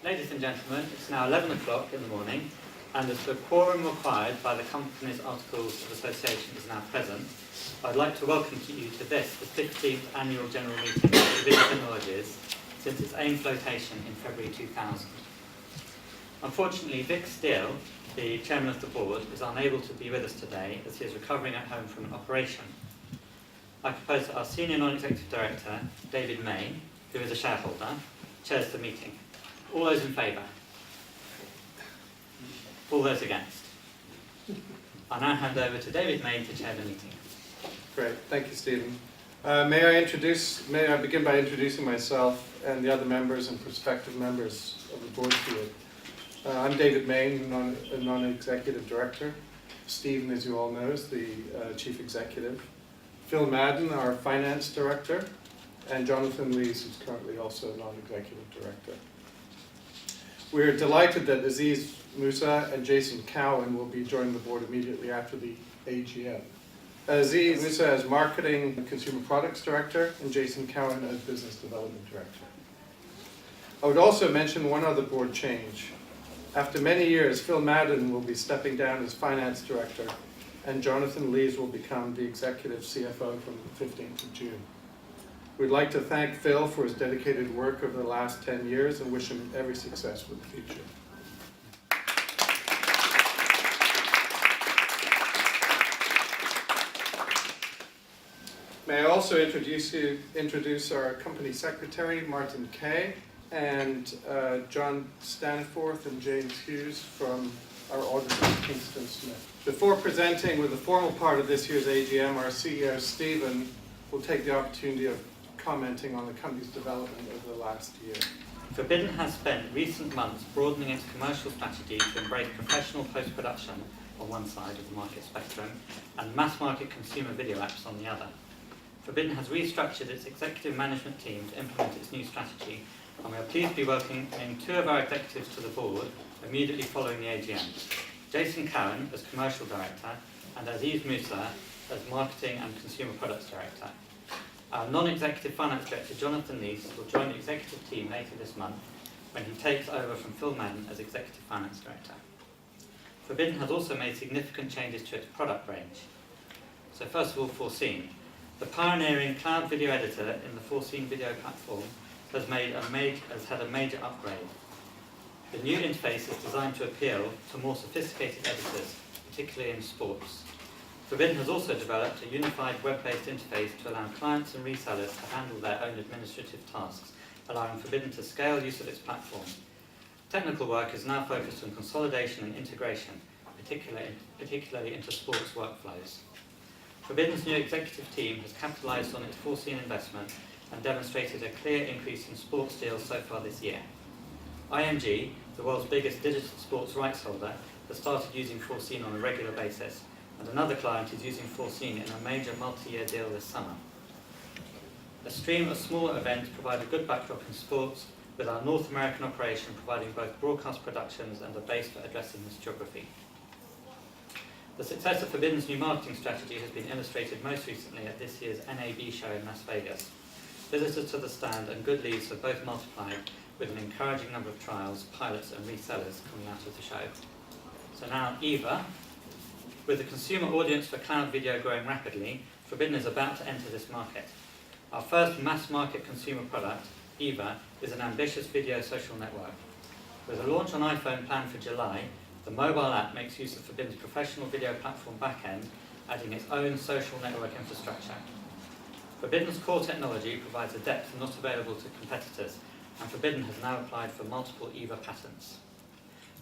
Ladies and gentlemen, it's now 11 o'clock in the morning, and as the quorum required by the company's Articles of Association is now present, I'd like to welcome you to this, the 15th Annual General Meeting of Forbidden Technologies, since its AIM flotation in February 2000. Unfortunately, Vic Steele, the Chairman of the Board, is unable to be with us today as he is recovering at home from an operation. I propose that our Senior Non-Executive Director, David May, who is a shareholder, chairs the meeting. All those in favour? All those against? I now hand over to David May to chair the meeting. Great, thank you, Stephen. May I begin by introducing myself and the other members and prospective members of the board to you. I'm David May, a non-executive director. Stephen, as you all know, is the chief executive. Phil Madden, our finance director, and Jonathan Lees, who's currently also a non-executive director. We're delighted that Aziz Musa and Jason Cowan will be joining the board immediately after the AGM. Aziz Musa as Marketing and Consumer Products Director, and Jason Cowan as Business Development Director. I would also mention one other board change. After many years, Phil Madden will be stepping down as Finance Director, and Jonathan Lees will become the Executive CFO from the 15th of June. We'd like to thank Phil for his dedicated work over the last 10 years and wish him every success for the future. May I also introduce our Company Secretary, Martin Kay, and John Staniforth and James Hughes from our auditor, Kingston Smith. Before presenting with the formal part of this year's AGM, our CEO, Stephen, will take the opportunity of commenting on the company's development over the last year. Forbidden has spent recent months broadening its commercial strategy to embrace professional post-production on one side of the market spectrum and mass-market consumer video apps on the other. Forbidden has restructured its executive management team to implement its new strategy, and we are pleased to be welcoming two of our executives to the board immediately following the AGM. Jason Cowan as Commercial Director and Aziz Musa as Marketing and Consumer Products Director. Our non-executive finance director, Jonathan Lees, will join the executive team later this month when he takes over from Phil Madden as executive finance director. Forbidden has also made significant changes to its product range. So first of all, Foreseen. The pioneering cloud video editor in the Foreseen video platform has had a major upgrade. The new interface is designed to appeal to more sophisticated editors, particularly in sports. Forbidden has also developed a unified web-based interface to allow clients and resellers to handle their own administrative tasks, allowing Forbidden to scale use of its platform. Technical work is now focused on consolidation and integration, particularly into sports workflows. Forbidden's new executive team has capitalised on its Foreseen investment and demonstrated a clear increase in sports deals so far this year. IMG, the world's biggest digital sports rights holder, has started using Foreseen on a regular basis, and another client is using Foreseen in a major multi-year deal this summer. A stream of smaller events provide a good backdrop in sports, with our North American operation providing both broadcast productions and a base for addressing this geography. The success of Forbidden's new marketing strategy has been illustrated most recently at this year's NAB show in Las Vegas. Visitors to the stand and good leads have both multiplied, with an encouraging number of trials, pilots and resellers coming out of the show. So now Eva. With the consumer audience for cloud video growing rapidly, Forbidden is about to enter this market. Our first mass-market consumer product, Eva, is an ambitious video social network. With a launch on iPhone planned for July, the mobile app makes use of Forbidden's professional video platform backend, adding its own social network infrastructure. Forbidden's core technology provides a depth not available to competitors, and Forbidden has now applied for multiple Eva patents.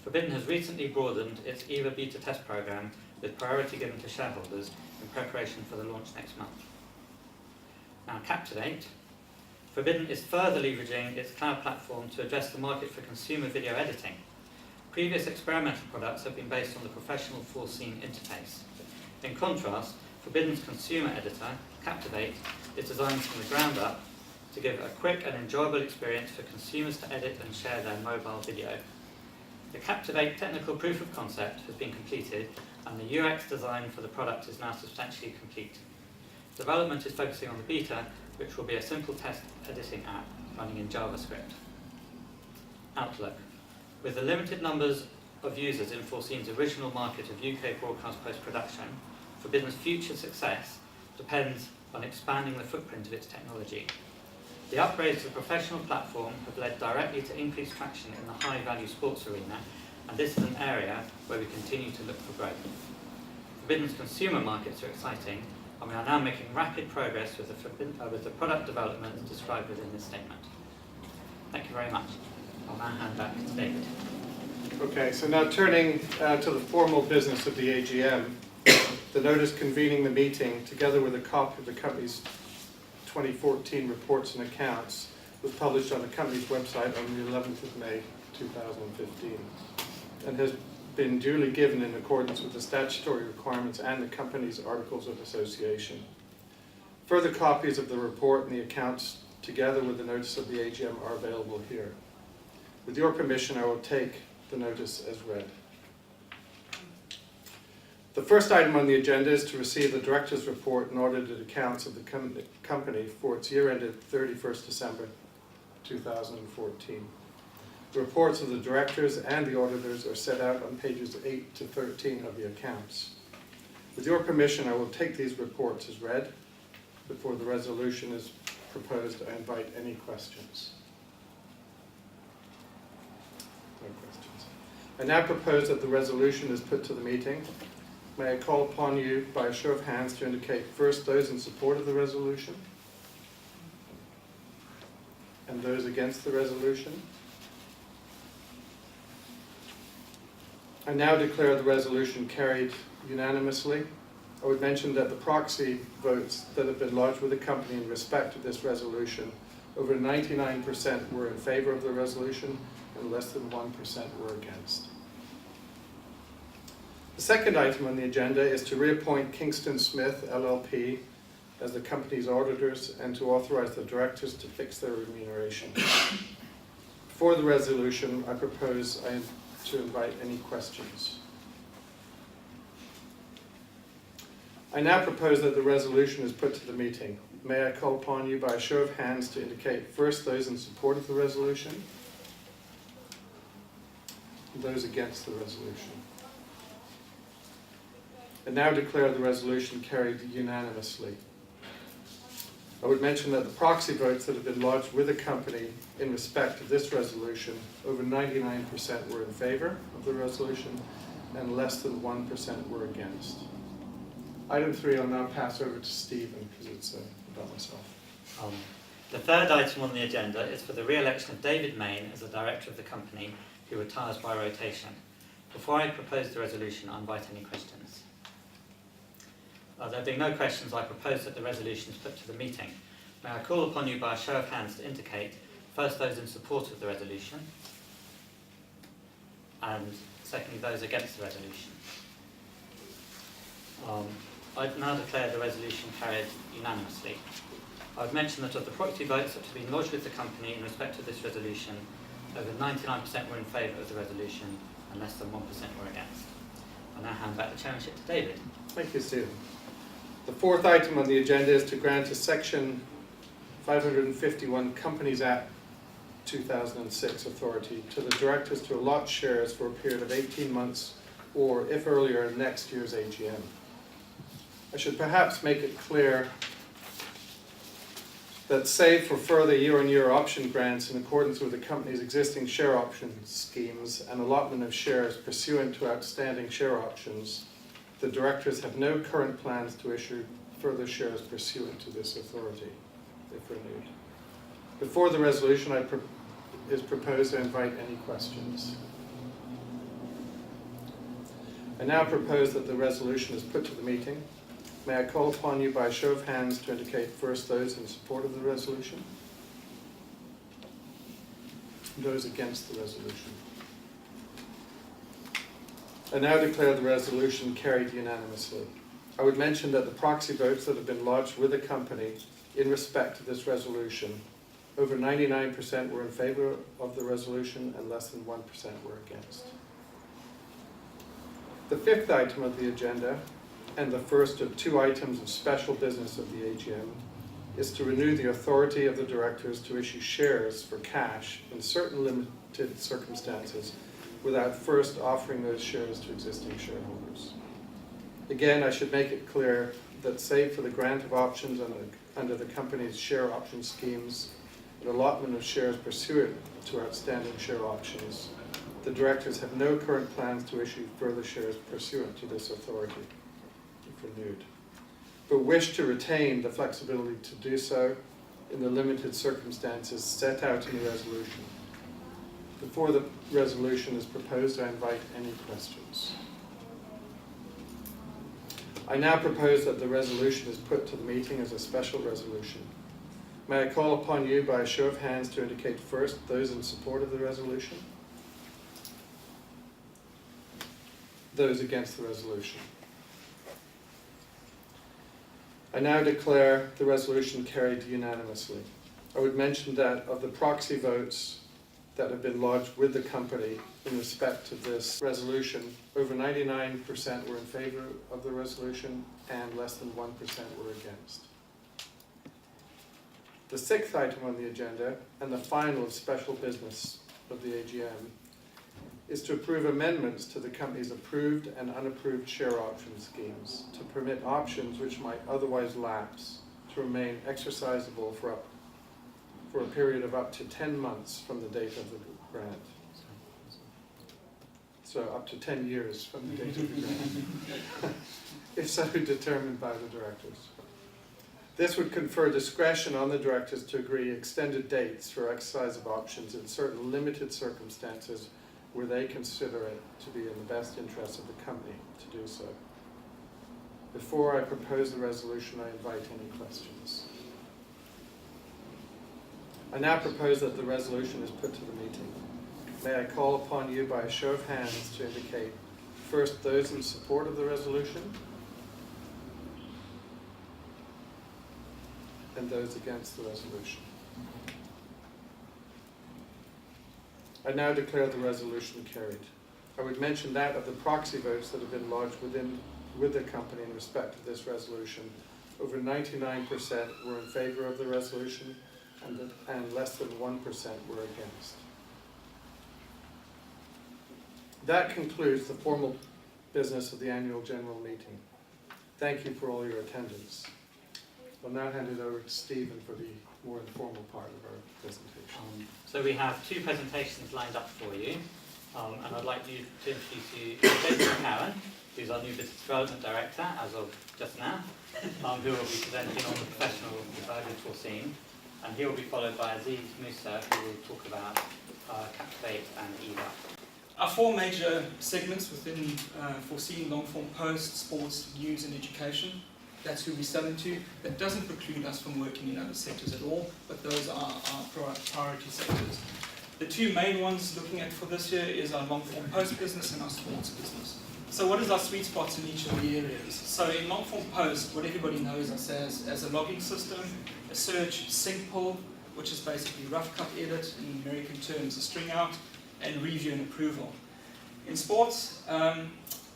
Forbidden has recently broadened its Eva beta test program with priority given to shareholders in preparation for the launch next month. Now Captivate. Forbidden is further leveraging its cloud platform to address the market for consumer video editing. Previous experimental products have been based on the professional Foreseen interface. In contrast, Forbidden's consumer editor, Captivate, is designed from the ground up to give a quick and enjoyable experience for consumers to edit and share their mobile video. The Captivate technical proof of concept has been completed, and the UX design for the product is now substantially complete. Development is focusing on the beta, which will be a simple test editing app running in JavaScript. Outlook. With the limited numbers of users in 4C's original market of UK broadcast post-production, Forbidden's future success depends on expanding the footprint of its technology. The upgrades to the professional platform have led directly to increased traction in the high-value sports arena, and this is an area where we continue to look for growth. Forbidden's consumer markets are exciting, and we are now making rapid progress with the product development described within this statement. Thank you very much. I'll now hand back to David. Okay, so now turning to the formal business of the AGM, the notice convening the meeting, together with a copy of the company's 2014 reports and accounts, was published on the company's website on the 11th of May 2015 and has been duly given in accordance with the statutory requirements and the company's articles of association. Further copies of the report and the accounts, together with the notice of the AGM, are available here. With your permission, I will take the notice as read. The first item on the agenda is to receive the Directors' Report and audited accounts of the company for its year ended 31st December 2014. The reports of the Directors and the Auditors are set out on pages 8 to 13 of the accounts. With your permission, I will take these reports as read. Before the resolution is proposed, I invite any questions. No questions. I now propose that the resolution is put to the meeting. May I call upon you by a show of hands to indicate first those in support of the resolution and those against the resolution. I now declare the resolution carried unanimously. I would mention that the proxy votes that have been lodged with the company in respect of this resolution, over 99% were in favour of the resolution and less than 1% were against. The second item on the agenda is to reappoint Kingston Smith LLP as the company's auditors and to authorise the directors to fix their remuneration. Before the resolution, I propose to invite any questions. I now propose that the resolution is put to the meeting. May I call upon you by a show of hands to indicate first those in support of the resolution and those against the resolution. I now declare the resolution carried unanimously. I would mention that the proxy votes that have been lodged with the company in respect of this resolution, over 99% were in favour of the resolution and less than 1% were against. Item 3 I'll now pass over to Stephen because it's about myself. The third item on the agenda is for the re-election of David Main as the director of the company who retires by rotation. Before I propose the resolution, I invite any questions. There being no questions, I propose that the resolution is put to the meeting. May I call upon you by a show of hands to indicate first those in support of the resolution and secondly those against the resolution. I now declare the resolution carried unanimously. I would mention that of the proxy votes that have been lodged with the company in respect of this resolution, over 99% were in favour of the resolution and less than 1% were against. I now hand back the chairmanship to David. Thank you, Stephen. The fourth item on the agenda is to grant a Section 551 Companies Act 2006 authority to the directors to allot shares for a period of 18 months or, if earlier, next year's AGM. I should perhaps make it clear that save for further year-on-year option grants in accordance with the company's existing share option schemes and allotment of shares pursuant to outstanding share options, the directors have no current plans to issue further shares pursuant to this authority, if renewed. Before the resolution is proposed, I invite any questions. I now propose that the resolution is put to the meeting. May I call upon you by a show of hands to indicate first those in support of the resolution and those against the resolution. I now declare the resolution carried unanimously. I would mention that the proxy votes that have been lodged with the company in respect to this resolution, over 99% were in favour of the resolution and less than 1% were against. The fifth item of the agenda, and the first of two items of special business of the AGM, is to renew the authority of the directors to issue shares for cash in certain limited circumstances without first offering those shares to existing shareholders. Again, I should make it clear that save for the grant of options under the company's share option schemes and allotment of shares pursuant to outstanding share options, the directors have no current plans to issue further shares pursuant to this authority, if renewed, but wish to retain the flexibility to do so in the limited circumstances set out in the resolution. Before the resolution is proposed, I invite any questions. I now propose that the resolution is put to the meeting as a special resolution. May I call upon you by a show of hands to indicate first those in support of the resolution? Those against the resolution? I now declare the resolution carried unanimously. I would mention that of the proxy votes that have been lodged with the company in respect to this resolution, over 99% were in favour of the resolution and less than 1% were against. The sixth item on the agenda, and the final of special business of the AGM, is to approve amendments to the company's approved and unapproved share option schemes to permit options which might otherwise lapse to remain exercisable for a period of up to 10 months from the date of the grant. So up to 10 years from the date of the grant, if so determined by the directors. This would confer discretion on the directors to agree extended dates for exercise of options in certain limited circumstances where they consider it to be in the best interest of the company to do so. Before I propose the resolution, I invite any questions. I now propose that the resolution is put to the meeting. May I call upon you by a show of hands to indicate first those in support of the resolution and those against the resolution. I now declare the resolution carried. I would mention that of the proxy votes that have been lodged with the company in respect to this resolution, over 99% were in favour of the resolution and less than 1% were against. That concludes the formal business of the annual general meeting. Thank you for all your attendance. I'll now hand it over to Stephen for the more informal part of our presentation. So we have two presentations lined up for you, and I'd like you to introduce you to Jason Cowan, who's our new Business Development Director as of just now, who will be presenting on the professional side of Foreseen, and he will be followed by Aziz Musa, who will talk about Captivate and EVA. Our four major segments within Foreseen: long-form post, sports, news and education. That's who we sell into. That doesn't preclude us from working in other sectors at all, but those are our priority sectors. The two main ones looking at for this year is our long-form post business and our sports business. So what is our sweet spots in each of the areas? So in long-form post, what everybody knows us as a logging system, a search, sync pull, which is basically rough cut edit, in American terms a string out, and review and approval. In sports,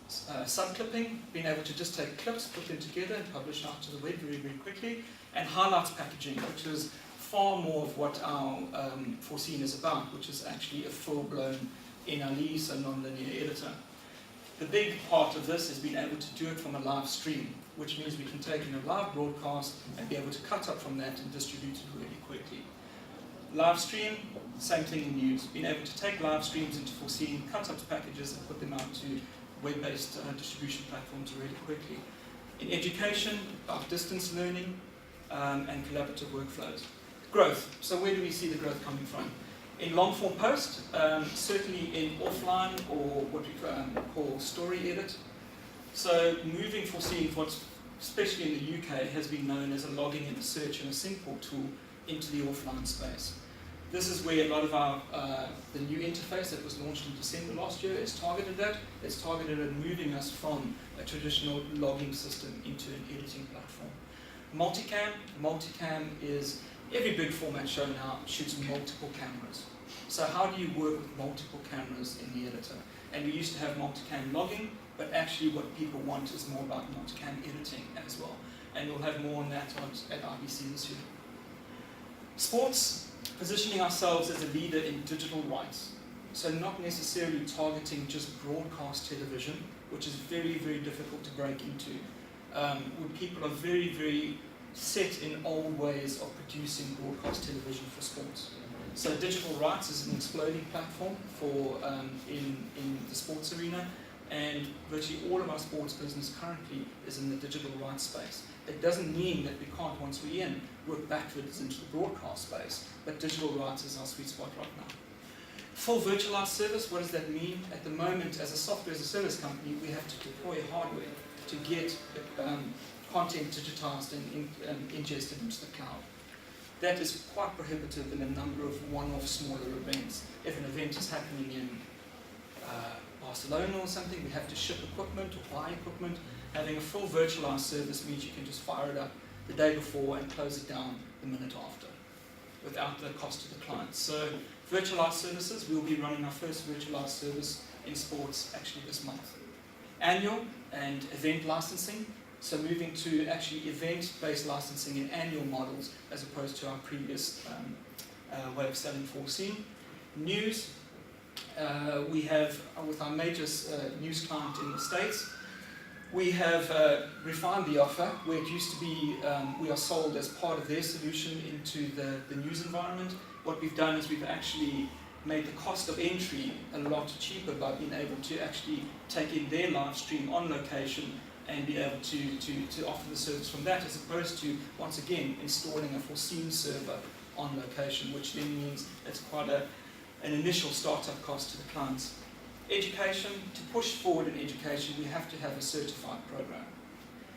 subclipping, being able to just take clips, put them together and publish out to the web very, very quickly, and highlights packaging, which is far more of what our Foreseen is about, which is actually a full-blown NLE, so non-linear editor. The big part of this is being able to do it from a live stream, which means we can take in a live broadcast and be able to cut up from that and distribute it really quickly. Live stream, same thing in news, being able to take live streams into Foreseen, cut up packages and put them out to web-based distribution platforms really quickly. In education, about distance learning and collaborative workflows. Growth, so where do we see the growth coming from? In long-form post, certainly in offline or what we call story edit. So moving Foreseen, especially in the UK, has been known as a logging and a search and a sync pull tool into the offline space. This is where a lot of our, the new interface that was launched in December last year is targeted at. It's targeted at moving us from a traditional logging system into an editing platform. Multicam is, every big format show now shoots multiple cameras. So how do you work with multiple cameras in the editor? And we used to have multicam logging, but actually what people want is more about multicam editing as well. And we'll have more on that at IBC this year. Sports, positioning ourselves as a leader in digital rights. so not necessarily targeting just broadcast television, which is very, very difficult to break into. Where people are very, very set in old ways of producing broadcast television for sports. So digital rights is an exploding platform for in the sports arena, and virtually all of our sports business currently is in the digital rights space. It doesn't mean that we can't, once we're in, work backwards into the broadcast space, but digital rights is our sweet spot right now. Full virtualized service, what does that mean? At the moment, as a software as a service company, we have to deploy hardware to get content digitized and ingested into the cloud. That is quite prohibitive in a number of one-off smaller events. If an event is happening in Barcelona or something, we have to ship equipment or buy equipment. Having a full virtualized service means you can just fire it up the day before and close it down the minute after, without the cost to the client. So virtualized services, we'll be running our first virtualized service in sports actually this month. Annual and event licensing, so moving to actually event-based licensing in annual models as opposed to our previous way of selling Foreseen. News, we have, with our major news client in the States, we have refined the offer where it used to be we are sold as part of their solution into the news environment. What we've done is we've actually made the cost of entry a lot cheaper by being able to actually take in their live stream on location and be able to offer the service from that, as opposed to, once again, installing a Foreseen server on location, which then means it's quite an initial startup cost to the clients. Education, to push forward in education, we have to have a certified program.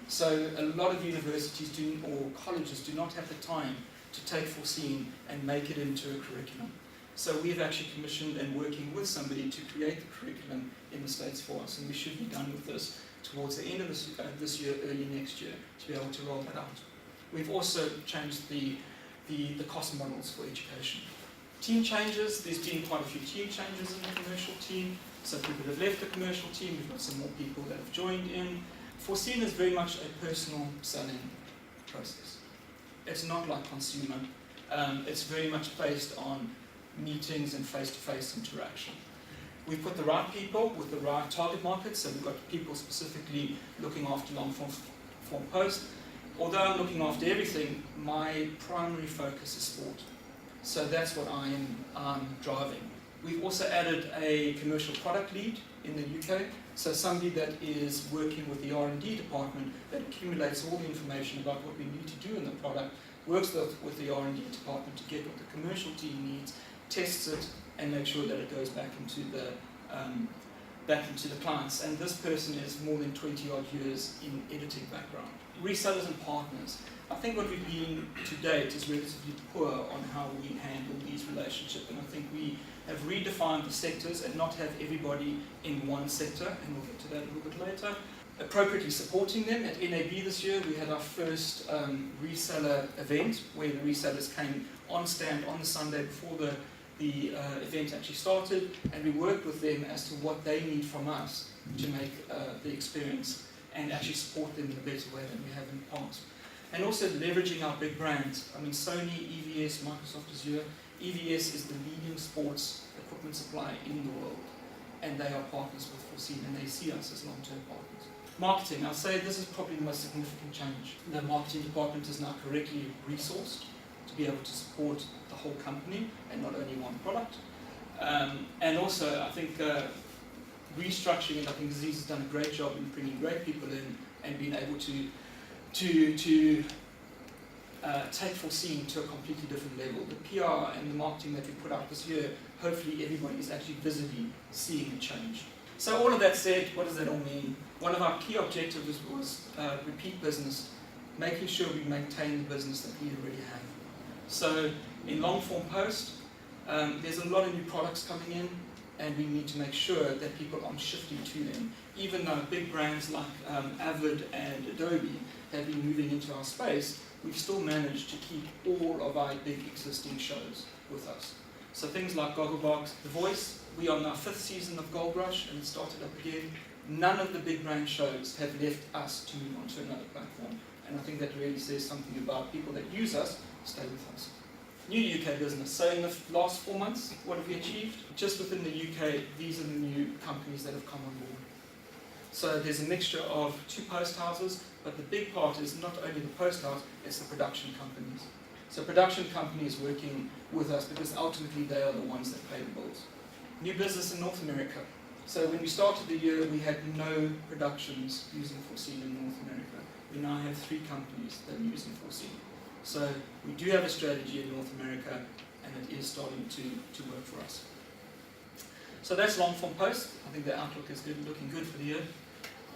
So a lot of universities or colleges do not have the time to take Foreseen and make it into a curriculum. So we've actually commissioned and working with somebody to create the curriculum in the States for us, and we should be done with this towards the end of this year, early next year, to be able to roll that out. We've also changed the cost models for education. Team changes, there's been quite a few team changes in the commercial team. So people have left the commercial team, we've got some more people that have joined in. Foreseen is very much a personal selling process. It's not like consumer. It's very much based on meetings and face-to-face interaction. We've put the right people with the right target markets, so we've got people specifically looking after long-form post. Although I'm looking after everything, my primary focus is sport. So that's what I'm driving. We've also added a commercial product lead in the UK, so somebody that is working with the R&D department that accumulates all the information about what we need to do in the product, works with the R&D department to get what the commercial team needs, tests it, and make sure that it goes back into the clients. And this person is more than 20 odd years in editing background. Resellers and partners. I think what we've been to date is relatively poor on how we handle these relationships, and I think we have redefined the sectors and not have everybody in one sector, and we'll get to that a little bit later. Appropriately supporting them. At NAB this year, we had our first reseller event where the resellers came on stand on the Sunday before the event actually started, and we worked with them as to what they need from us to make the experience and actually support them in a better way than we have in the past. And also leveraging our big brands. I mean, Sony, EVS, Microsoft Azure. EVS is the leading sports equipment supplier in the world, and they are partners with Foreseen, and they see us as long-term partners. Marketing, I'll say this is probably the most significant change. The marketing department is now correctly resourced to be able to support the whole company and not only one product. And also, I think restructuring, and I think Aziz has done a great job in bringing great people in and being able to take Foreseen to a completely different level. The PR and the marketing that we put out this year, hopefully everybody is actually visibly seeing a change. So all of that said, what does that all mean? One of our key objectives was repeat business, making sure we maintain the business that we already have. So in long-form post, there's a lot of new products coming in, and we need to make sure that people aren't shifting to them. Even though big brands like Avid and Adobe have been moving into our space, we've still managed to keep all of our big existing shows with us. So things like Gogglebox, The Voice, we are in our 5th season of Gold Rush, and it started up again. None of the big brand shows have left us to move on to another platform. And I think that really says something about people that use us, stay with us. New UK business. So in the last 4 months, what have we achieved? Just within the UK, these are the new companies that have come on board. So there's a mixture of 2 post houses, but the big part is not only the post house, it's the production companies. So production companies working with us because ultimately they are the ones that pay the bills. New business in North America. So when we started the year, we had no productions using Foreseen in North America. We now have 3 companies that are using Foreseen. So we do have a strategy in North America, and it is starting to work for us. So that's long form post. I think the outlook is good, looking good for the year.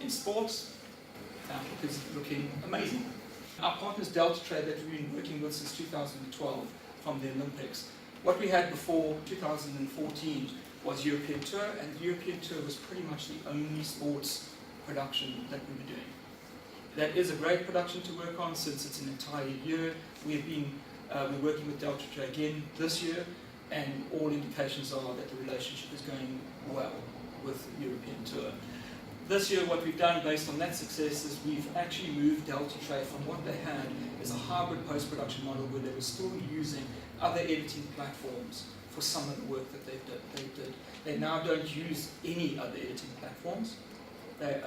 In sports, the outlook is looking amazing. Our partners Delta Trade that we've been working with since 2012 from the Olympics. What we had before 2014 was European Tour, and the European Tour was pretty much the only sports production that we were doing. That is a great production to work on since it's an entire year. We're working with Delta Trade again this year, and all indications are that the relationship is going well with the European Tour. This year what we've done based on that success is we've actually moved Delta Trade from what they had as a hybrid post-production model where they were still using other editing platforms for some of the work that they did. They now don't use any other editing platforms. They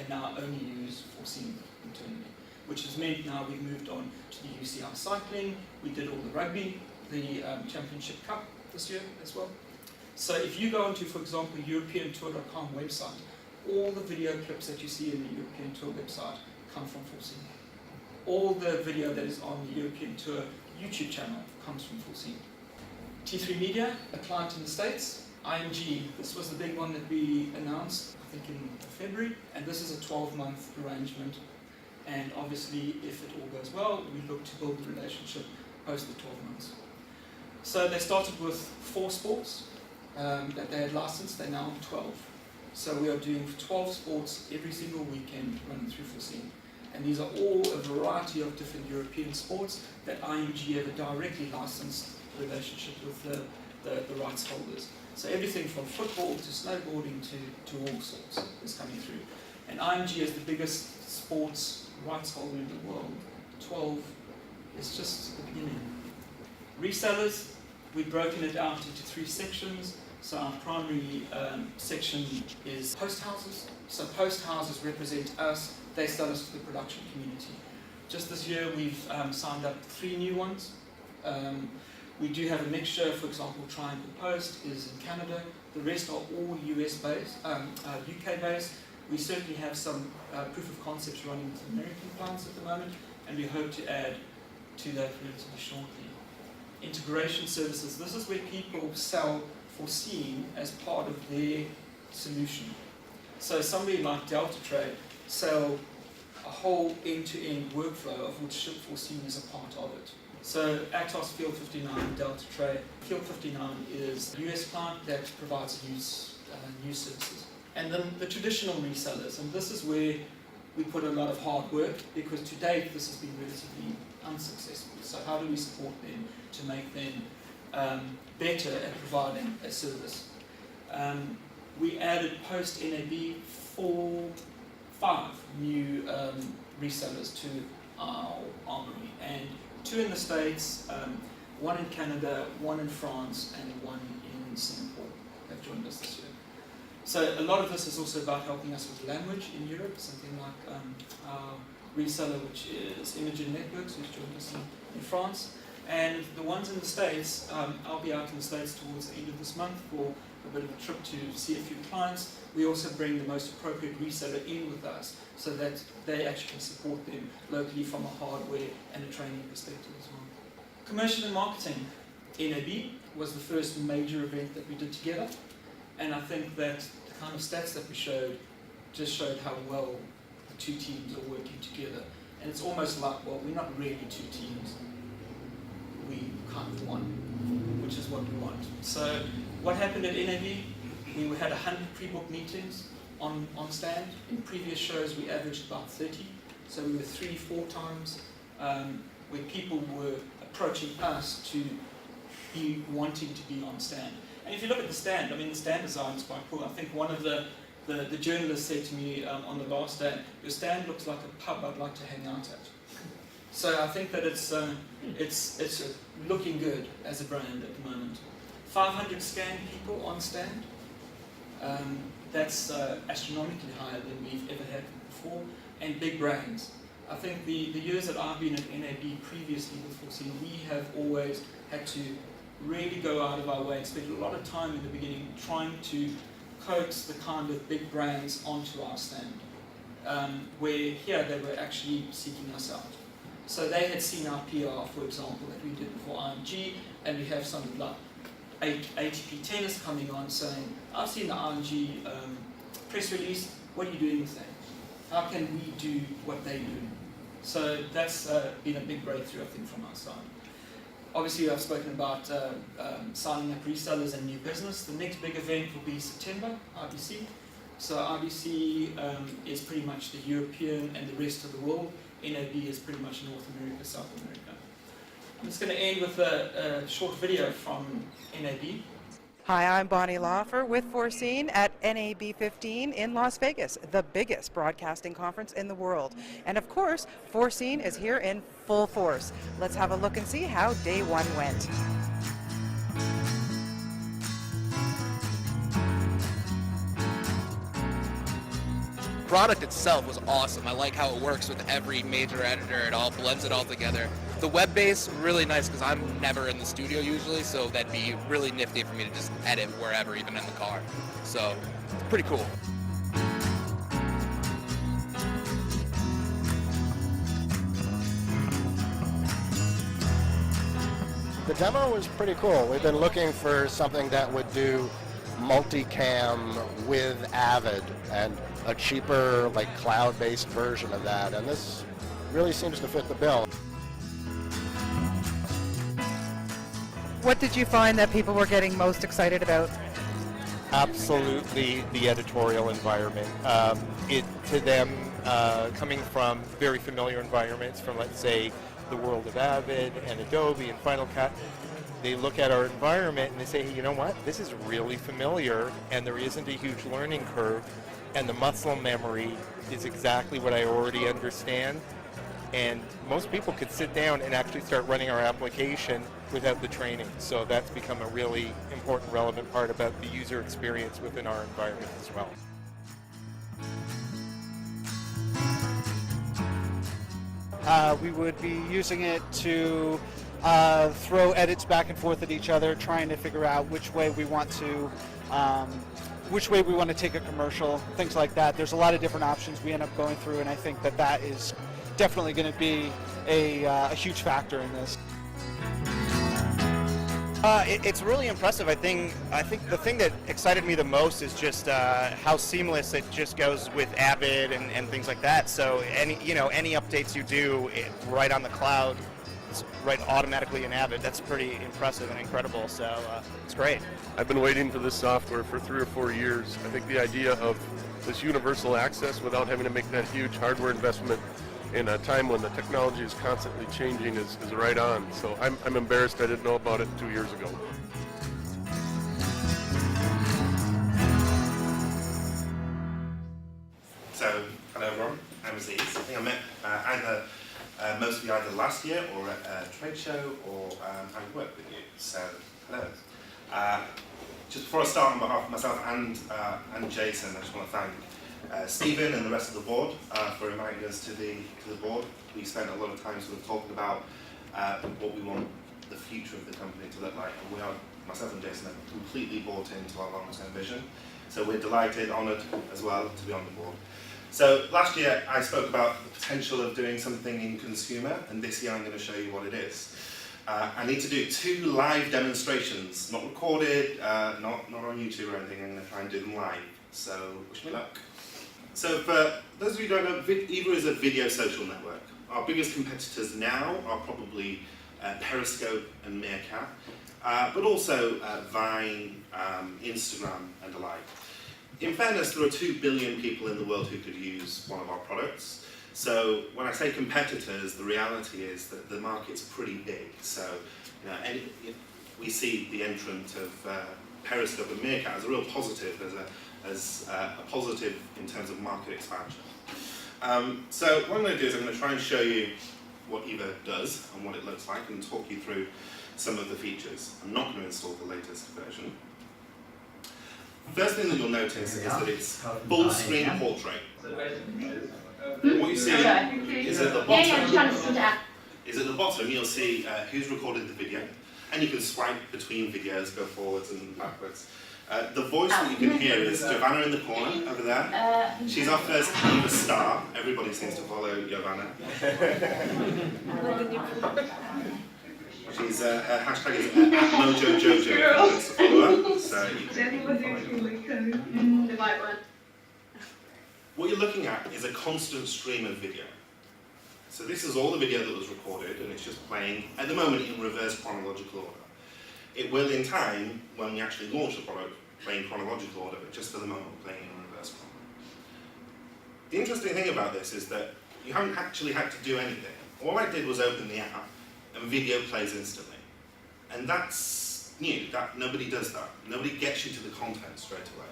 now only use Foreseen internally, which has meant now we've moved on to the UCI cycling. We did all the rugby, the Championship Cup this year as well. So if you go onto, for example, EuropeanTour.com website, all the video clips that you see in the European Tour website come from Foreseen. All the video that is on the European Tour YouTube channel comes from Foreseen. T3 Media, a client in the States. IMG, this was the big one that we announced, I think in February, and this is a 12-month arrangement. And obviously, if it all goes well, we look to build the relationship post the 12 months. So they started with 4 sports that they had licensed, they're now on 12. So we are doing 12 sports every single weekend running through Foreseen. And these are all a variety of different European sports that IMG have a directly licensed relationship with the rights holders. So everything from football to snowboarding to all sorts is coming through. And IMG is the biggest sports rights holder in the world. 12 is just the beginning. Resellers, we've broken it out into 3 sections. So our primary section is post houses. So post houses represent us, they sell us to the production community. Just this year we've signed up 3 new ones. We do have a mixture, for example, Triangle Post is in Canada. The rest are all US based, UK based. We certainly have some proof of concepts running with American clients at the moment, and we hope to add to that relatively shortly. Integration services, this is where people sell Foreseen as part of their solution. So somebody like Delta Trade sell a whole end-to-end workflow of which Ship Foreseen is a part of it. So Atos Field 59, Delta Trade. Field 59 is a US client that provides news services. And then the traditional resellers, and this is where we put a lot of hard work because to date this has been relatively unsuccessful. So how do we support them to make them better at providing a service? We added post NAB 5 new resellers to our armory, and 2 in the States, 1 in Canada, 1 in France, and 1 in Singapore have joined us this year. So a lot of this is also about helping us with language in Europe, something like our reseller, which is Imogen Networks, who's joined us in France. And the ones in the States, I'll be out in the States towards the end of this month for a bit of a trip to see a few clients. We also bring the most appropriate reseller in with us so that they actually can support them locally from a hardware and a training perspective as well. Commercial and marketing. NAB was the first major event that we did together, and I think that the kind of stats that we showed just showed how well the 2 teams are working together. And it's almost like, well, we're not really 2 teams. We kind of won, which is what we want. So what happened at NAB? We had 100 pre-booked meetings on stand. In previous shows we averaged about 30, so we were 3-4 times where people were approaching us to be wanting to be on stand. And if you look at the stand, I mean the stand design is quite cool. I think one of the journalists said to me on the last day, your stand looks like a pub I'd like to hang out at. So I think that it's looking good as a brand at the moment. 500 scanned people on stand. That's astronomically higher than we've ever had before, and big brands. I think the years that I've been at NAB previously with Foreseen, we have always had to really go out of our way and spend a lot of time in the beginning trying to coax the kind of big brands onto our stand, where here they were actually seeking us out. So they had seen our PR, for example, that we did before IMG, and we have something like ATP Tennis coming on saying, I've seen the IMG press release, what are you doing with that? How can we do what they do? So that's been a big breakthrough, I think, from our side. Obviously, I've spoken about signing up resellers and new business. The next big event will be September, IBC. So IBC is pretty much the European and the rest of the world. NAB is pretty much North America, South America. I'm just going to end with a short video from NAB. Hi, I'm Bonnie Laufer with Foreseen at NAB 15 in Las Vegas, the biggest broadcasting conference in the world. And of course, Foreseen is here in full force. Let's have a look and see how day one went. Product itself was awesome. I like how it works with every major editor. It all blends it all together. The web base, really nice because I'm never in the studio usually, so that'd be really nifty for me to just edit wherever, even in the car. So, it's pretty cool. The demo was pretty cool. We've been looking for something that would do multicam with Avid and a cheaper, like, cloud-based version of that, and this really seems to fit the bill. What did you find that people were getting most excited about? Absolutely the editorial environment. To them, coming from very familiar environments from, let's say, the world of Avid and Adobe and Final Cut, they look at our environment and they say, hey, you know what, this is really familiar and there isn't a huge learning curve, and the muscle memory is exactly what I already understand. And most people could sit down and actually start running our application without the training. So that's become a really important, relevant part about the user experience within our environment as well. We would be using it to throw edits back and forth at each other, trying to figure out which way we want to take a commercial, things like that. There's a lot of different options we end up going through, and I think that that is definitely going to be a huge factor in this. It's really impressive. I think the thing that excited me the most is just how seamless it just goes with Avid and things like that. So any updates you do right on the cloud, it's right automatically in Avid. That's pretty impressive and incredible. So it's great. I've been waiting for this software for 3 or 4 years. I think the idea of this universal access without having to make that huge hardware investment in a time when the technology is constantly changing is right on. So I'm embarrassed I didn't know about it 2 years ago. So, hello everyone, I'm Aziz. I think I met most of you either last year or at a trade show or having worked with you. So, hello. Just before I start, on behalf of myself and Jason, I just want to thank Stephen and the rest of the board for inviting us to the board. We spent a lot of time sort of talking about what we want the future of the company to look like, and we are, myself and Jason, are completely bought into our long-term vision. So we're delighted, honoured as well to be on the board. So last year I spoke about the potential of doing something in consumer, and this year I'm going to show you what it is. I need to do 2 live demonstrations, not recorded, not on YouTube or anything. I'm going to try and do them live. So wish me luck. So for those of you who don't know, Eva is a video social network. Our biggest competitors now are probably Periscope and Meerkat, but also Vine, Instagram and the like. In fairness, there are 2 billion people in the world who could use one of our products. So when I say competitors, the reality is that the market's pretty big. So we see the entrant of Periscope and Meerkat as a real positive, as a positive in terms of market expansion. So what I'm going to do is I'm going to try and show you what Eva does and what it looks like and talk you through some of the features. I'm not going to install the latest version. First thing that you'll notice is that it's full screen portrait. What you see is at the bottom you'll see who's recorded the video, and you can swipe between videos, go forwards and backwards. The voice that you can hear is Giovanna in the corner over there. She's our first Eva star. Everybody seems to follow Giovanna. She's her hashtag is @MojoJojo. So you can follow her. What you're looking at is a constant stream of video. So this is all the video that was recorded, and it's just playing at the moment in reverse chronological order. It will in time, when we actually launch the product, play in chronological order, but just for the moment we're playing in reverse chronology. The interesting thing about this is that you haven't actually had to do anything. All I did was open the app, and video plays instantly. And that's new, nobody does that. Nobody gets you to the content straight away.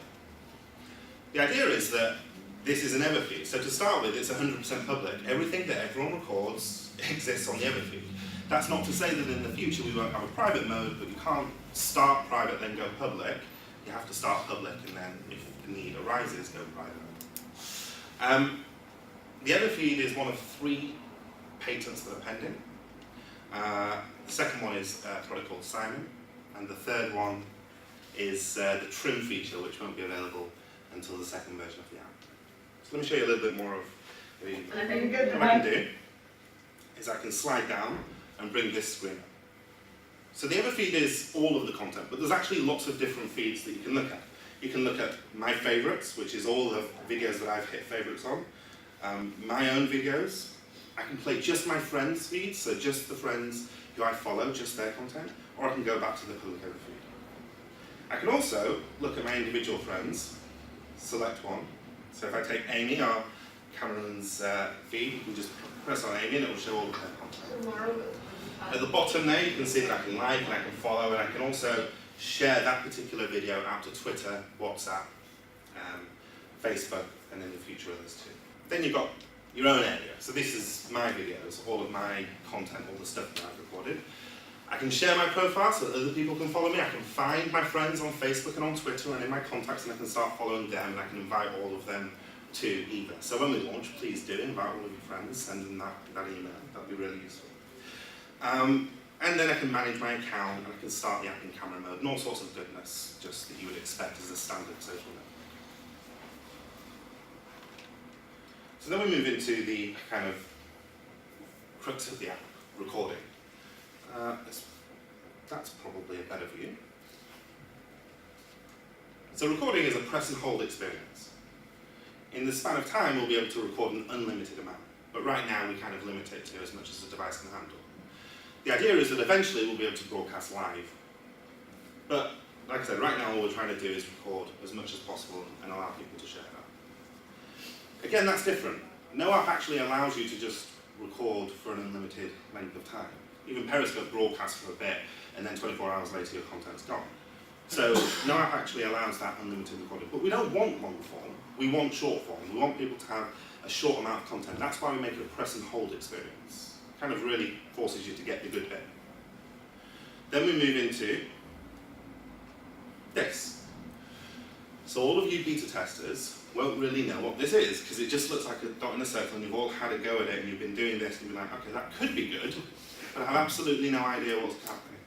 The idea is that this is an Everfeed. So to start with, it's 100% public. Everything that everyone records exists on the Everfeed. That's not to say that in the future we won't have a private mode, but you can't start private then go public. You have to start public and then, if the need arises, go private. The Everfeed is one of 3 patents that are pending. The second one is a product called Simon, and the third one is the trim feature, which won't be available until the second version of the app. So let me show you a little bit more of what I can do is I can slide down and bring this screen up. So the Everfeed is all of the content, but there's actually lots of different feeds that you can look at. You can look at my favorites, which is all the videos that I've hit favorites on, my own videos. I can play just my friends' feeds, so just the friends who I follow, just their content, or I can go back to the public Everfeed. I can also look at my individual friends, select one. So if I take Amy, or Cameron's feed, you can just press on Amy and it will show all of her content. At the bottom there, you can see that I can like and I can follow, and I can also share that particular video out to Twitter, WhatsApp, Facebook, and in the future others too. Then you've got your own area. So this is my videos, all of my content, all the stuff that I've recorded. I can share my profile so that other people can follow me. I can find my friends on Facebook and on Twitter and in my contacts, and I can start following them, and I can invite all of them to Eva. So when we launch, please do invite all of your friends, send them that email. That'd be really useful. And then I can manage my account, and I can start the app in camera mode, and all sorts of goodness, just that you would expect as a standard social network. So then we move into the kind of crux of the app, recording. That's probably a better view. So recording is a press and hold experience. In the span of time, we'll be able to record an unlimited amount, but right now we kind of limit it to as much as the device can handle. The idea is that eventually we'll be able to broadcast live. But like I said, right now all we're trying to do is record as much as possible and allow people to share that. Again, that's different. No app actually allows you to just record for an unlimited length of time. Even Periscope broadcasts for a bit, and then 24 hours later your content's gone. So no app actually allows that unlimited recording. But we don't want long form, we want short form. We want people to have a short amount of content. That's why we make it a press and hold experience. Kind of really forces you to get the good bit. Then we move into this. So all of you beta testers won't really know what this is, because it just looks like a dot in a circle, and you've all had a go at it, and you've been doing this, and you've been like, okay, that could be good, but I have absolutely no idea what's happening.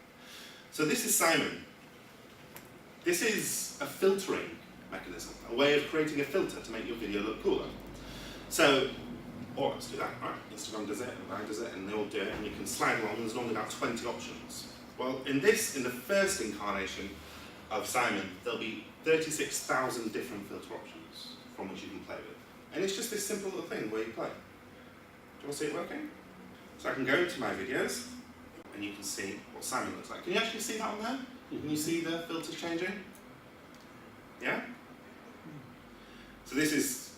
So this is Simon. This is a filtering mechanism, a way of creating a filter to make your video look cooler. So, or let's do that, right? Instagram does it, and Vine does it, and they all do it, and you can slide along, and there's normally about 20 options. Well, in the first incarnation of Simon, there'll be 36,000 different filter options from which you can play with. And it's just this simple little thing where you play. Do you want to see it working? So I can go into my videos, and you can see what Simon looks like. Can you actually see that on there? Can you see the filters changing? Yeah? So this is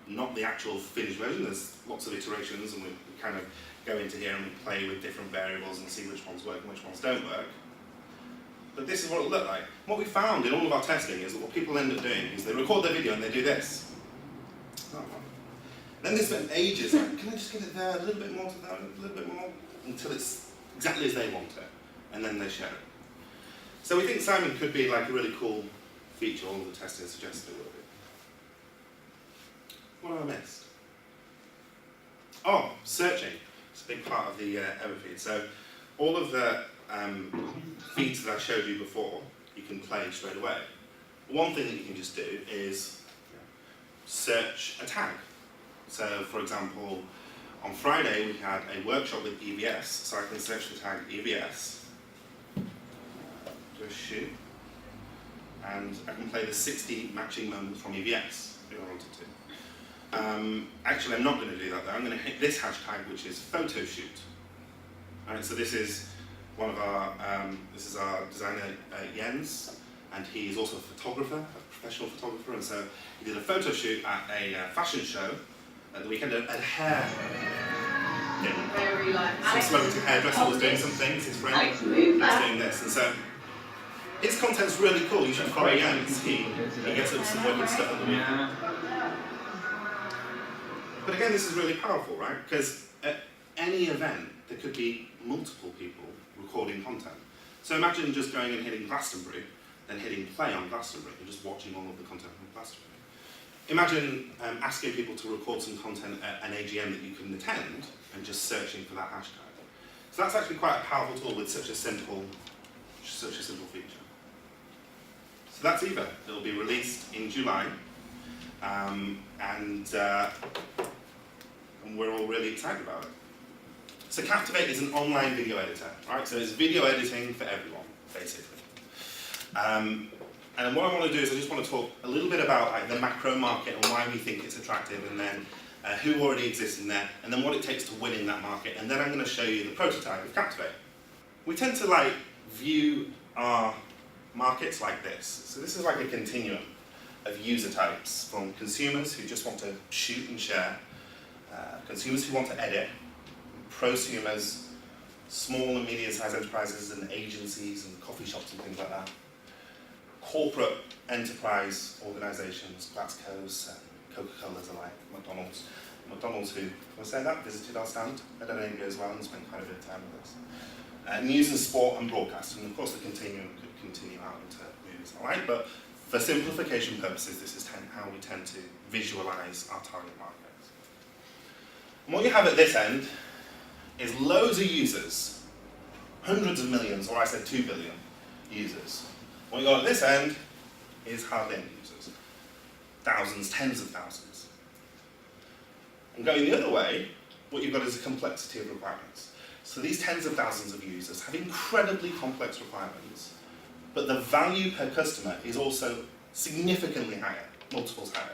not the actual finished version. There's lots of iterations, and we kind of go into here and we play with different variables and see which ones work and which ones don't work. But this is what it'll look like. What we found in all of our testing is that what people end up doing is they record their video and they do this. Then they spent ages like, can I just get it there, a little bit more to there, a little bit more, until it's exactly as they want it, and then they share it. So we think Simon could be like a really cool feature, all of the testing suggests it will be. What have I missed? Oh, searching. It's a big part of the Everfeed. So all of the feeds that I showed you before, you can play straight away. One thing that you can just do is search a tag. So for example, on Friday we had a workshop with EVS, so I can search the tag EVS, do a shoot, and I can play the 60 matching moments from EVS if I wanted to. Actually, I'm not going to do that though. I'm going to hit this hashtag, which is photo shoot. Alright, so this is one of our, this is our designer Jens, and he is also a photographer, a professional photographer, and so he did a photo shoot at a fashion show at the weekend, a hair thing. Some celebrity hairdresser was doing some things, his friend was doing this, and so his content's really cool. You should follow Jens. He gets up some wicked stuff at the weekend. But again, this is really powerful, right? Because at any event, there could be multiple people recording content. So imagine just going and hitting Glastonbury, then hitting play on Glastonbury, and just watching all of the content from Glastonbury. Imagine asking people to record some content at an AGM that you couldn't attend, and just searching for that hashtag. So that's actually quite a powerful tool with such a simple feature. So that's Eva. It'll be released in July, and we're all really excited about it. So Captivate is an online video editor, right? So it's video editing for everyone, basically. And what I want to do is I just want to talk a little bit about like, the macro market and why we think it's attractive, and then who already exists in there, and then what it takes to win in that market, and then I'm going to show you the prototype of Captivate. We tend to like view our markets like this. So this is like a continuum of user types, from consumers who just want to shoot and share, consumers who want to edit, prosumers, small and medium-sized enterprises and agencies and coffee shops and things like that, corporate enterprise organisations, Glatzco's, Coca-Cola's alike, McDonald's. McDonald's who, can I say that, visited our stand at NAB as well and spent quite a bit of time with us. News and sport and broadcast, and of course the continuum could continue out into movies and alike, but for simplification purposes, this is how we tend to visualise our target markets. And what you have at this end is loads of users, hundreds of millions, or I said 2 billion users. What you got at this end is hardly any users. Thousands, tens of thousands. And going the other way, what you've got is a complexity of requirements. So these tens of thousands of users have incredibly complex requirements, but the value per customer is also significantly higher, multiples higher.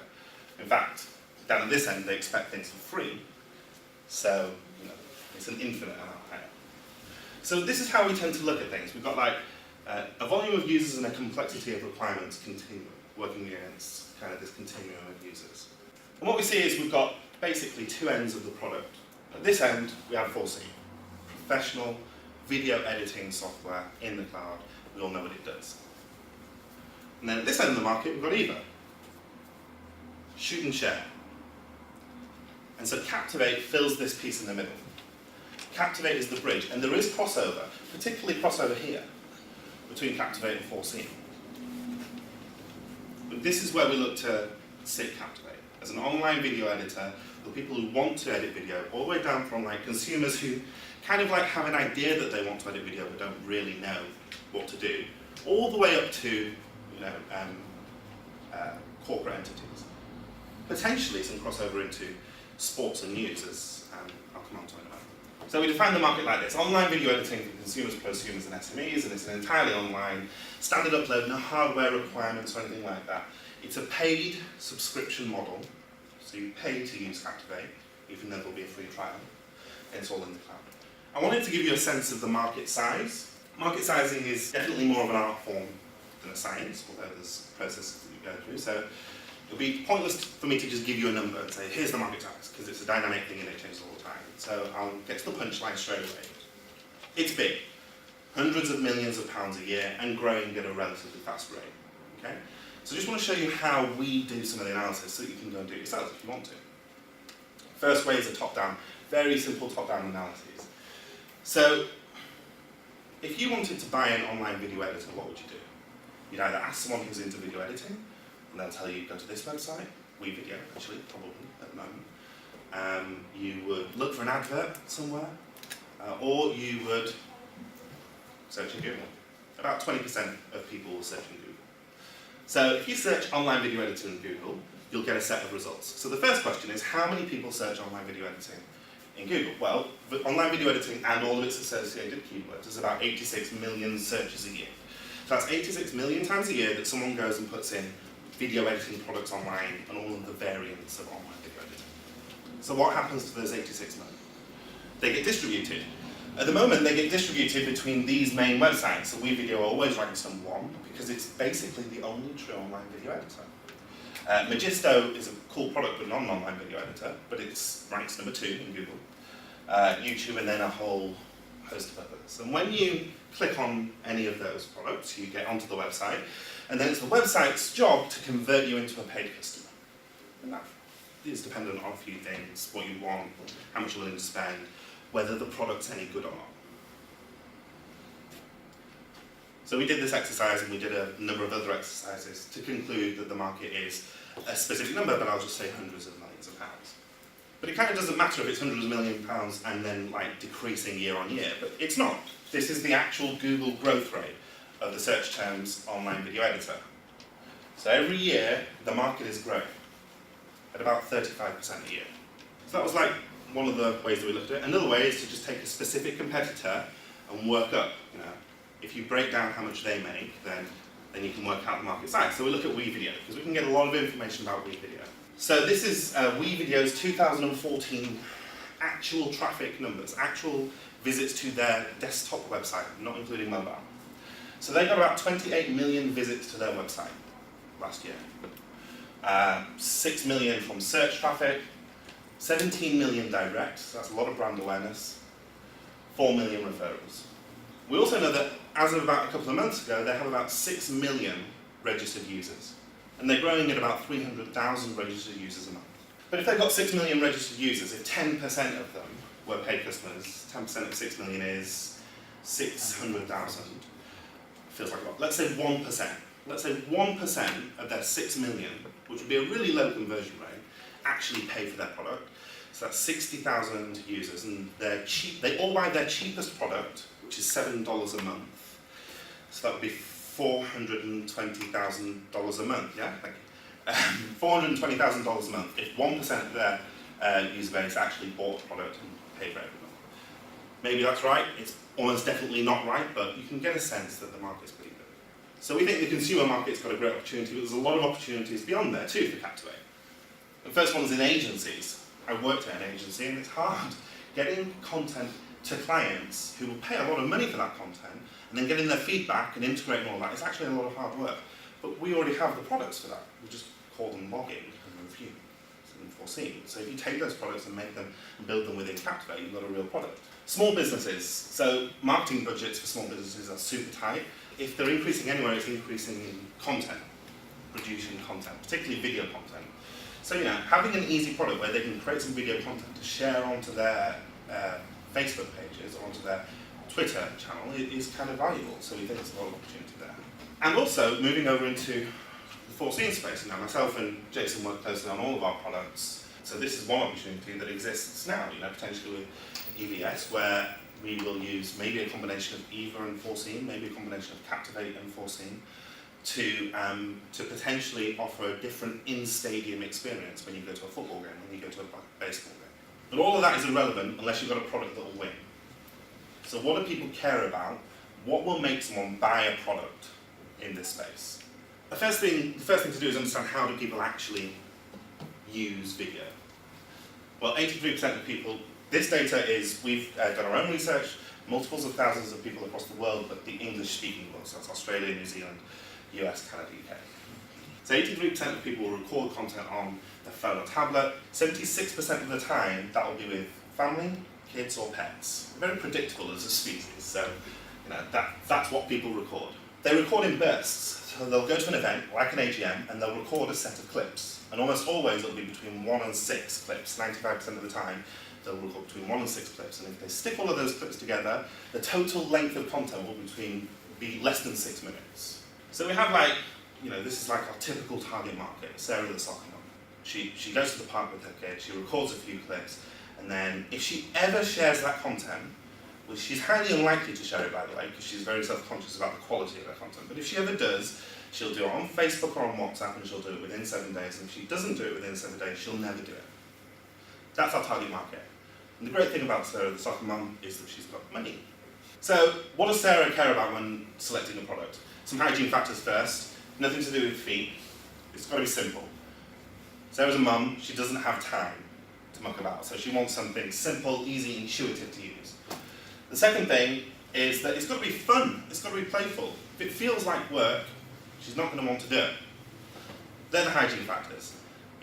In fact, down at this end, they expect things for free, so it's an infinite amount higher. So this is how we tend to look at things. We've got like a volume of users and a complexity of requirements working against kind of this continuum of users. And what we see is we've got basically two ends of the product. At this end, we have 4C, professional video editing software in the cloud. We all know what it does. And then at this end of the market, we've got Eva, shoot and share. And so Captivate fills this piece in the middle. Captivate is the bridge, and there is crossover, particularly crossover here, between Captivate and 4C. But this is where we look to sit Captivate. As an online video editor, for people who want to edit video, all the way down from like consumers who kind of like have an idea that they want to edit video but don't really know what to do, all the way up to corporate entities. Potentially some crossover into sports and news, as I'll come on to in a moment. So we define the market like this: online video editing for consumers, prosumers and SMEs, and it's an entirely online, standard upload, no hardware requirements or anything like that. It's a paid subscription model, so you pay to use Captivate, even though there'll be a free trial, and it's all in the cloud. I wanted to give you a sense of the market size. Market sizing is definitely more of an art form than a science, although there's processes that you go through. So it'll be pointless for me to just give you a number and say, here's the market size, because it's a dynamic thing and it changes all the time. So I'll get to the punchline straight away. It's big. Hundreds of millions of pounds a year and growing at a relatively fast rate. Okay? So I just want to show you how we do some of the analysis so that you can go and do it yourself if you want to. First way is a top-down, very simple top-down analysis. So, if you wanted to buy an online video editor, what would you do? You'd either ask someone who's into video editing, and they'll tell you, go to this website, WeVideo, actually, probably, at the moment. You would look for an advert somewhere, or you would search in Google. About 20% of people will search in Google. So if you search online video editing in Google, you'll get a set of results. So the first question is, how many people search online video editing in Google? Well, online video editing and all of its associated keywords is about 86 million searches a year. So that's 86 million times a year that someone goes and puts in video editing products online and all of the variants of online video editing. So what happens to those 86 million? They get distributed. At the moment, they get distributed between these main websites. So WeVideo always ranks on 1 because it's basically the only true online video editor. Magisto is a cool product but not an online video editor, but it ranks number 2 in Google. YouTube, and then a whole host of others. And when you click on any of those products, you get onto the website, and then it's the website's job to convert you into a paid customer. And that is dependent on a few things: what you want, how much you're willing to spend, whether the product's any good or not. So we did this exercise, and we did a number of other exercises to conclude that the market is a specific number, but I'll just say hundreds of millions of pounds. But it kind of doesn't matter if it's hundreds of million pounds and then like decreasing year on year, but it's not. This is the actual Google growth rate of the search terms online video editor. So every year, the market is growing at about 35% a year. So that was like one of the ways that we looked at it. Another way is to just take a specific competitor and work up. You know, if you break down how much they make, then you can work out the market size. So we look at WeVideo, because we can get a lot of information about WeVideo. So this is WeVideo's 2014 actual traffic numbers, actual visits to their desktop website, not including mobile. So they got about 28 million visits to their website last year. 6 million from search traffic, 17 million direct, so that's a lot of brand awareness, 4 million referrals. We also know that as of about a couple of months ago, they have about 6 million registered users. And they're growing at about 300,000 registered users a month. But if they've got 6 million registered users, if 10% of them were paid customers, 10% of 6 million is 600,000. Feels like a lot. Let's say 1%. Let's say 1% of their 6 million, which would be a really low conversion rate, actually pay for their product. So that's 60,000 users, and they all buy their cheapest product, which is $7 a month. So that would be $420,000 a month, yeah? Thank you. $420,000 a month if 1% of their user base actually bought a product and paid for it every month. Maybe that's right, it's almost definitely not right, but you can get a sense that the market's pretty good. So we think the consumer market's got a great opportunity, but there's a lot of opportunities beyond there too for Captivate. The first one is in agencies. I worked at an agency, and it's hard getting content to clients who will pay a lot of money for that content, and then getting their feedback and integrating all that is actually a lot of hard work. But we already have the products for that. We just call them logging and review and foreseen. So if you take those products and make them and build them within Captivate, you've got a real product. Small businesses. So marketing budgets for small businesses are super tight. If they're increasing anywhere, it's increasing in content, producing content, particularly video content. So having an easy product where they can create some video content to share onto their Facebook pages or onto their Twitter channel is kind of valuable. So we think there's a lot of opportunity there. And also moving over into the foreseen space. Now myself and Jason work closely on all of our products. So this is one opportunity that exists now, potentially with EVS, where we will use maybe a combination of Eva and Foreseen, maybe a combination of Captivate and Foreseen, to potentially offer a different in-stadium experience when you go to a football game, when you go to a baseball game. But all of that is irrelevant unless you've got a product that will win. So what do people care about? What will make someone buy a product in this space? The first thing to do is understand how do people actually use video. Well, 83% of people, this data is, we've done our own research, multiples of thousands of people across the world, but the English-speaking world, so that's Australia, New Zealand, US, Canada, UK. So 83% of people will record content on their phone or tablet. 76% of the time, that will be with family, kids, or pets. We're very predictable as a species, so that's what people record. They record in bursts, so they'll go to an event, like an AGM, and they'll record a set of clips. And almost always it'll be between 1 and 6 clips, 95% of the time. They'll record between 1 and 6 clips, and if they stick all of those clips together, the total length of content will be less than 6 minutes. So we have like, this is like our typical target market, Sarah the soccer mum. She goes to the park with her kid, she records a few clips, and then if she ever shares that content, well, she's highly unlikely to share it, by the way, because she's very self-conscious about the quality of her content, but if she ever does, she'll do it on Facebook or on WhatsApp, and she'll do it within 7 days, and if she doesn't do it within 7 days, she'll never do it. That's our target market. And the great thing about Sarah the soccer mum is that she's got money. So what does Sarah care about when selecting a product? Some hygiene factors first. Nothing to do with feet. It's got to be simple. Sarah's a mum. She doesn't have time to muck about, so she wants something simple, easy, intuitive to use. The second thing is that it's got to be fun. It's got to be playful. If it feels like work, she's not going to want to do it. They're the hygiene factors.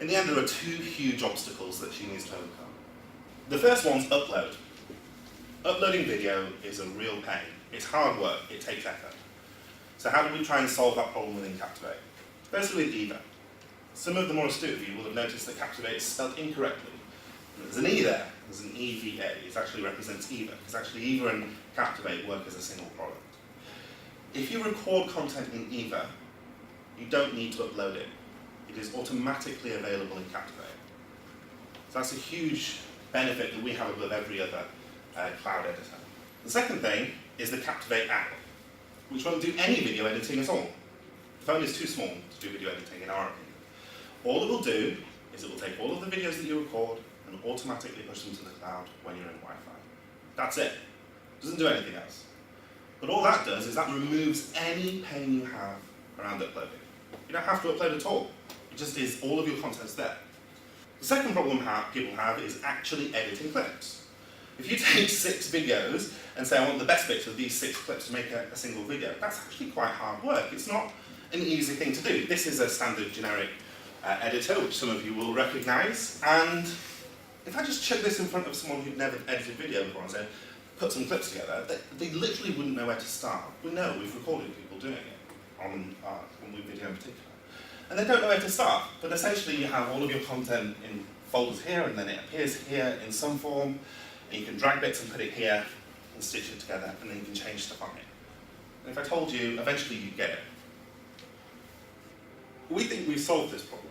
In the end, there are 2 huge obstacles that she needs to overcome. The first one's upload. Uploading video is a real pain. It's hard work, it takes effort. So how do we try and solve that problem within Captivate? Firstly with Eva. Some of the more astute of you will have noticed that Captivate is spelled incorrectly. There's an E there, there's an EVA. It actually represents Eva, because actually Eva and Captivate work as a single product. If you record content in Eva, you don't need to upload it. It is automatically available in Captivate. So that's a huge benefit that we have above every other cloud editor. The second thing is the Captivate app, which won't do any video editing at all. The phone is too small to do video editing in our opinion. All it will do is it will take all of the videos that you record and automatically push them to the cloud when you're in Wi-Fi. That's it. It doesn't do anything else. But all that does is that removes any pain you have around uploading. You don't have to upload at all. It just is all of your content's there. The second problem people have is actually editing clips. If you take 6 videos and say I want the best bits of these 6 clips to make a single video, that's actually quite hard work. It's not an easy thing to do. This is a standard generic editor, which some of you will recognise, and if I just chuck this in front of someone who'd never edited video before and said, put some clips together, they literally wouldn't know where to start. We know, we've recorded people doing it on video in particular. And they don't know where to start, but essentially you have all of your content in folders here, and then it appears here in some form, and you can drag bits and put it here, and stitch it together, and then you can change stuff on it. And if I told you, eventually you'd get it. We think we've solved this problem.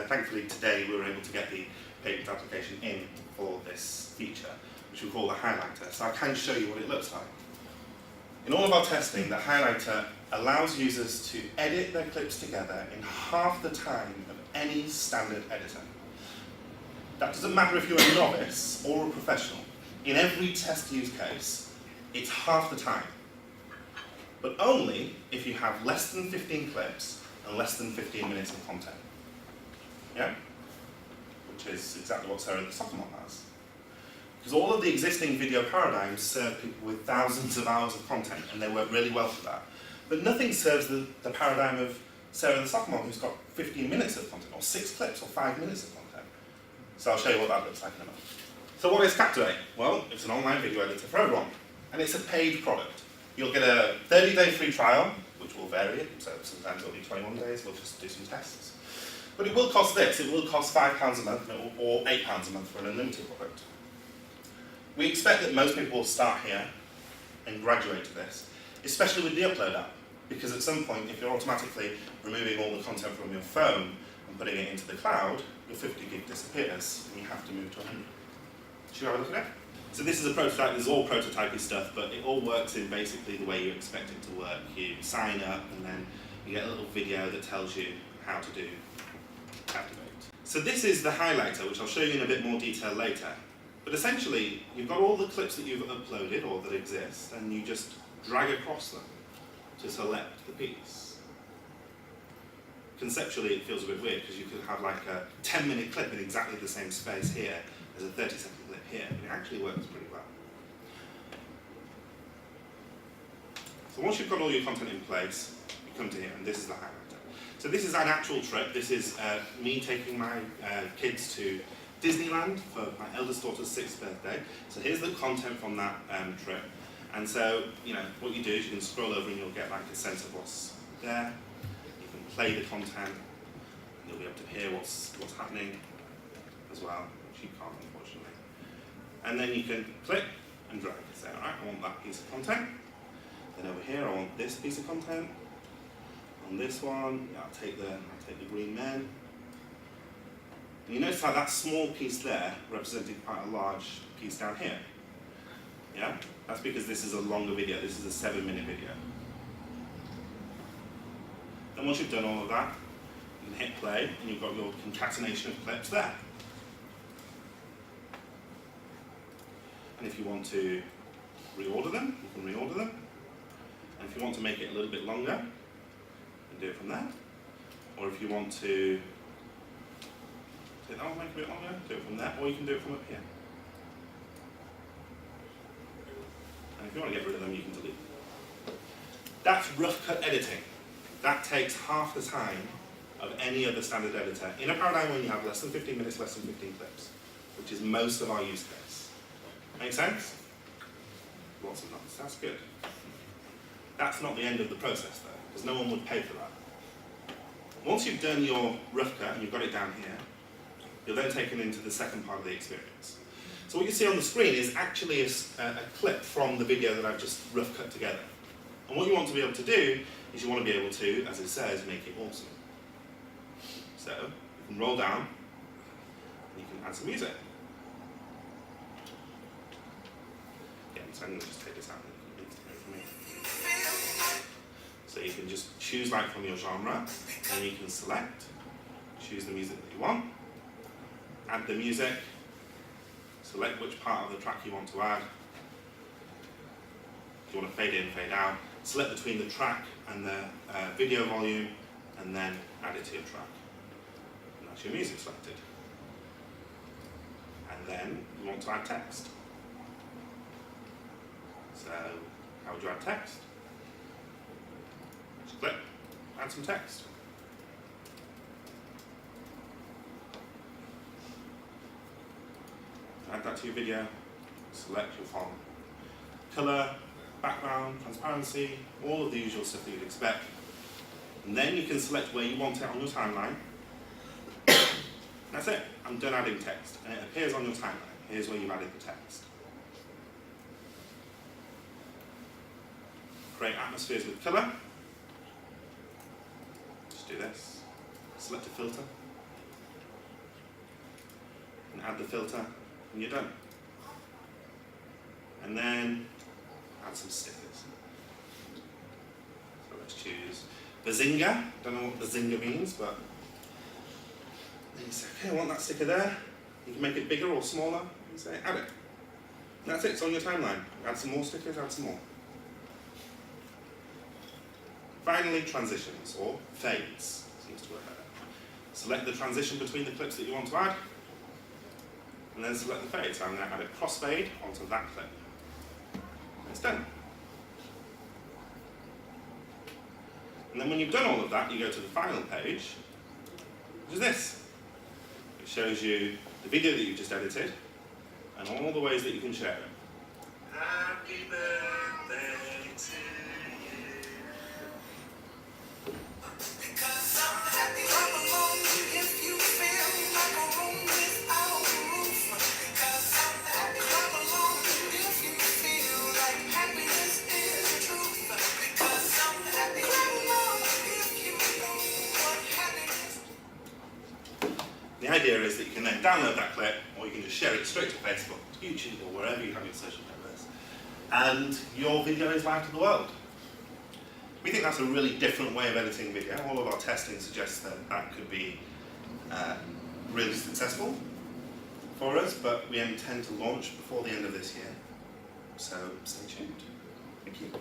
Thankfully today we were able to get the patent application in for this feature, which we call the highlighter. So I can show you what it looks like. In all of our testing, the highlighter allows users to edit their clips together in half the time of any standard editor. That doesn't matter if you're a novice or a professional. In every test use case, it's half the time. But only if you have less than 15 clips and less than 15 minutes of content. Yeah? Which is exactly what Sarah the soccer mom has. Because all of the existing video paradigms serve people with thousands of hours of content, and they work really well for that. But nothing serves the paradigm of Sarah the soccer mom, who's got 15 minutes of content, or 6 clips, or 5 minutes of content. So I'll show you what that looks like in a moment. So what is Captivate? Well, it's an online video editor for everyone, and it's a paid product. You'll get a 30-day free trial, which will vary, so sometimes it'll be 21 days, we'll just do some tests. But it will cost this, it will cost £5 a month, or £8 a month for an unlimited product. We expect that most people will start here and graduate to this, especially with the Upload app, because at some point, if you're automatically removing all the content from your phone and putting it into the cloud, your 50 gig disappears and you have to move to 100. Should we have a look at it? So this is a prototype, this is all prototypey stuff, but it all works in basically the way you expect it to work. You sign up and then you get a little video that tells you how to do Captivate. So this is the highlighter, which I'll show you in a bit more detail later. But essentially, you've got all the clips that you've uploaded or that exist, and you just drag across them to select the piece. Conceptually, it feels a bit weird because you could have like a 10-minute clip in exactly the same space here as a 30-second clip here, but it actually works pretty well. So once you've got all your content in place, you come to here, and this is the highlighter. So this is an actual trip. This is me taking my kids to Disneyland for my eldest daughter's 6th birthday. So here's the content from that trip. And so, what you do is you can scroll over and you'll get like a sense of what's there. You can play the content. You'll be able to hear what's happening as well, which you can't, unfortunately. And then you can click and drag. Say, all right, I want that piece of content. Then over here, I want this piece of content. On this one, I'll take the green men. And you notice how that small piece there represented quite a large piece down here. Yeah? That's because this is a longer video. This is a 7-minute video. Then once you've done all of that, you can hit play, and you've got your concatenation of clips there. And if you want to reorder them, you can reorder them. And if you want to make it a little bit longer, you can do it from there. Or if you want to take that one, make it a bit longer, do it from there, or you can do it from up here. And if you want to get rid of them, you can delete them. That's rough cut editing. That takes half the time of any other standard editor in a paradigm when you have less than 15 minutes, less than 15 clips, which is most of our use case. Make sense? Lots of nods. That's good. That's not the end of the process, though, because no one would pay for that. Once you've done your rough cut and you've got it down here, you're then taken into the second part of the experience. So what you see on the screen is actually a clip from the video that I've just rough cut together. And what you want to be able to do is you want to be able to, as it says, make it awesome. So you can roll down and you can add some music. Again, so I'm going to just take this out and it's for me. So you can just choose like from your genre, and you can select, choose the music that you want, add the music, select which part of the track you want to add. If you want to fade in, fade out, select between the track and the video volume, and then add it to your track. And that's your music selected. And then you want to add text. So, how would you add text? Just click, add some text. Add that to your video, select your font. Color, background, transparency, all of the usual stuff that you'd expect. And then you can select where you want it on your timeline. That's it, I'm done adding text, and it appears on your timeline. Here's where you've added the text. Create atmospheres with color. Just do this. Select a filter. And add the filter, and you're done. And then add some stickers. So let's choose Bazinga. Don't know what Bazinga means, but then you say, okay, I want that sticker there. You can make it bigger or smaller. You say, add it. And that's it, it's on your timeline. Add some more stickers, add some more. Finally, transitions, or fades. Seems to work better. Select the transition between the clips that you want to add, and then select the fade. So I'm going to add a crossfade onto that clip. And it's done. And then when you've done all of that, you go to the final page, which is this. It shows you the video that you've just edited, and all the ways that you can share it. Happy birthday to you. Because I'm happy, come along if you feel like a room without a roof. Because I'm happy, come along if you feel like happiness is the truth. Because I'm happy, come along if you know what happiness. The idea is that you can then download that clip, or you can just share it straight to Facebook, YouTube, or wherever you have your social networks, and your video is live to the world. We think that's a really different way of editing video. All of our testing suggests that that could be really successful for us, but we intend to launch before the end of this year. So stay tuned. Thank you.